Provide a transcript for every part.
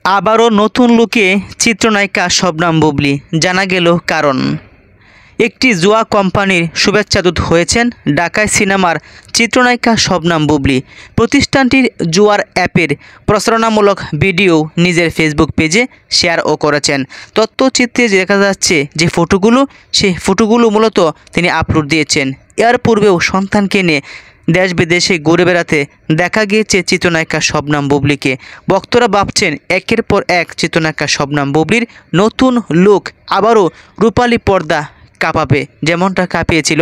আবারও নতুন লুকে চিত্রনায়িকা শবনম বুবলি, জানা গেল কারণ। একটি জুয়া কোম্পানির শুভেচ্ছাদূত হয়েছেন ঢাকায় সিনেমার চিত্রনায়িকা শবনম বুবলি। প্রতিষ্ঠানটির জুয়ার অ্যাপের প্রচারণামূলক ভিডিও নিজের ফেসবুক পেজে শেয়ারও করেছেন। তথ্যচিত্রে দেখা যাচ্ছে যে সেই ফটোগুলো মূলত তিনি আপলোড দিয়েছেন। এর পূর্বেও সন্তানকে নিয়ে দেশ বিদেশে ঘুরে বেড়াতে দেখা গিয়েছে চিত্রনায়িকা শবনম বুবলিকে। ভক্তরা ভাবছেন একের পর এক চিত্রনায়িকা শবনম বুবলির নতুন লুক আবারও রূপালী পর্দা কাঁপাবে, যেমনটা কাঁপিয়েছিল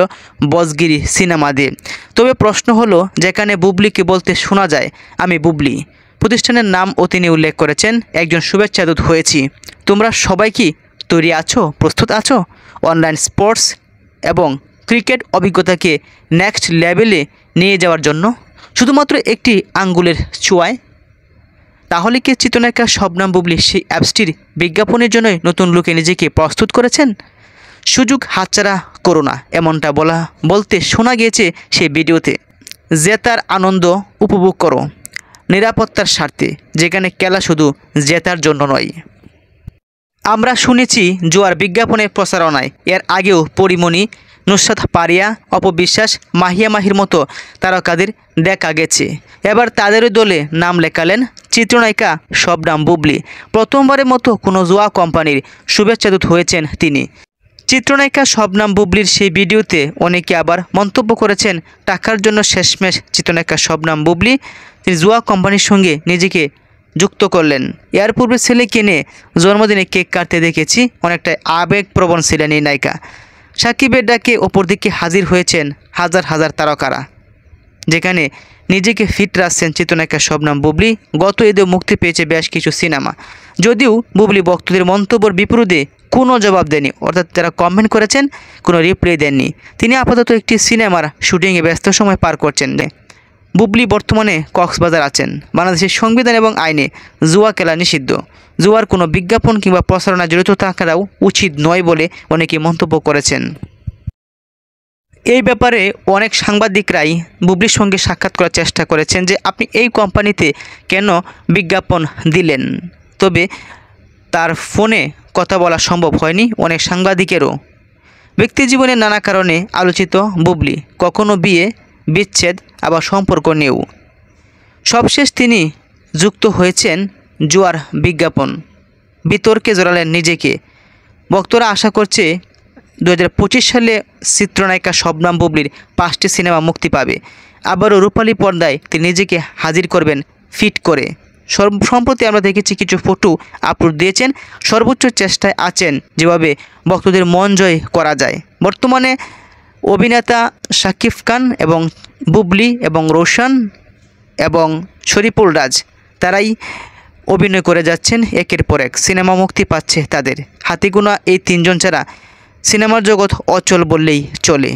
বজগিরি সিনেমা দিয়ে। তবে প্রশ্ন হলো, যেখানে বুবলিকে বলতে শোনা যায় আমি বুবলি, প্রতিষ্ঠানের নামও তিনি উল্লেখ করেছেন একজন শুভেচ্ছাদূত হয়েছি। তোমরা সবাই কি তৈরি আছো, প্রস্তুত আছো অনলাইন স্পোর্টস এবং ক্রিকেট অভিজ্ঞতাকে নেক্সট লেভেলে নিয়ে যাওয়ার জন্য শুধুমাত্র একটি আঙ্গুলের ছোঁয়ায়? তাহলে কি চিত্রনায়িকা শবনম বুবলি সেই অ্যাপসটির বিজ্ঞাপনের জন্যই নতুন লুকে নিজেকে প্রস্তুত করেছেন? সুযোগ হাতছাড়া করো না, এমনটা বলতে শোনা গিয়েছে সেই ভিডিওতে। জেতার আনন্দ উপভোগ করো নিরাপত্তার স্বার্থে, যেখানে খেলা শুধু জেতার জন্য নয়। আমরা শুনেছি জুয়ার বিজ্ঞাপনের প্রচারণায় এর আগেও পরিমণি, নুসরাত পারিয়া, অপবিশ্বাস, মাহিয়া মাহির মতো তারকাদের দেখা গেছে। এবার তাদেরই দলে নাম লেখালেন চিত্রনায়িকা শবনম বুবলি। প্রথমবারের মতো কোনো জুয়া কোম্পানির শুভেচ্ছাদূত হয়েছেন তিনি। চিত্রনায়িকা শবনম বুবলির সেই ভিডিওতে অনেকে আবার মন্তব্য করেছেন টাকার জন্য শেষমেশ চিত্রনায়িকা শবনম বুবলি তিনি জুয়া কোম্পানির সঙ্গে নিজেকে যুক্ত করলেন। এর পূর্বে ছেলেকে নিয়ে জন্মদিনে কেক কাটতে দেখেছি, অনেকটা আবেগপ্রবণ ছিলেন এই নায়িকা। সাকিবের ডাকে অপরদিকে হাজির হয়েছেন হাজার হাজার তারকারা, যেখানে নিজেকে ফিট রাখছেন চিত্রনায়িকা শবনম বুবলি। গত ঈদে মুক্তি পেয়েছে বেশ কিছু সিনেমা, যদিও বুবলি ভক্তদের মন্তব্যের বিপরীতে কোনো জবাব দেননি, অর্থাৎ যারা কমেন্ট করেছেন কোনো রিপ্লাই দেননি। তিনি আপাতত একটি সিনেমার শুটিংয়ে ব্যস্ত সময় পার করছেন। বুবলি বর্তমানে কক্সবাজার আছেন। বাংলাদেশের সংবিধান এবং আইনে জুয়া খেলা নিষিদ্ধ। জুয়ার কোনো বিজ্ঞাপন কিংবা প্রচারণা জড়িত থাকাটাও উচিত নয় বলে অনেকে মন্তব্য করেছেন। এই ব্যাপারে অনেক সাংবাদিকরাই বুবলির সঙ্গে সাক্ষাৎ করার চেষ্টা করেছেন যে আপনি এই কোম্পানিতে কেন বিজ্ঞাপন দিলেন, তবে তার ফোনে কথা বলা সম্ভব হয়নি অনেক সাংবাদিকেরও। ব্যক্তিজীবনে নানা কারণে আলোচিত বুবলি, কখনো বিয়ে বিচ্ছেদ, আবার সম্পর্ক নিয়েও। সবশেষ তিনি যুক্ত হয়েছেন জুয়ার বিজ্ঞাপন, বিতর্কে জড়ালেন নিজেকে। ভক্তরা আশা করছে 2025 সালে চিত্রনায়িকা শবনম বুবলির 5টি সিনেমা মুক্তি পাবে। আবারও রূপালী পর্দায় তিনি নিজেকে হাজির করবেন ফিট করে। সম্প্রতি আমরা দেখেছি কিছু ফটো আপলোড দিয়েছেন, সর্বোচ্চ চেষ্টায় আছেন যেভাবে ভক্তদের মন জয় করা যায়। বর্তমানে অভিনেতা শাকিব খান এবং বুবলি এবং রোশন এবং শরীফুল রাজ তারাই অভিনয় করে যাচ্ছেন একের পর এক। সিনেমা মুক্তি পাচ্ছে তাদের। হাতে গোনা এই 3 জন ছাড়া সিনেমার জগৎ অচল বললেই চলে।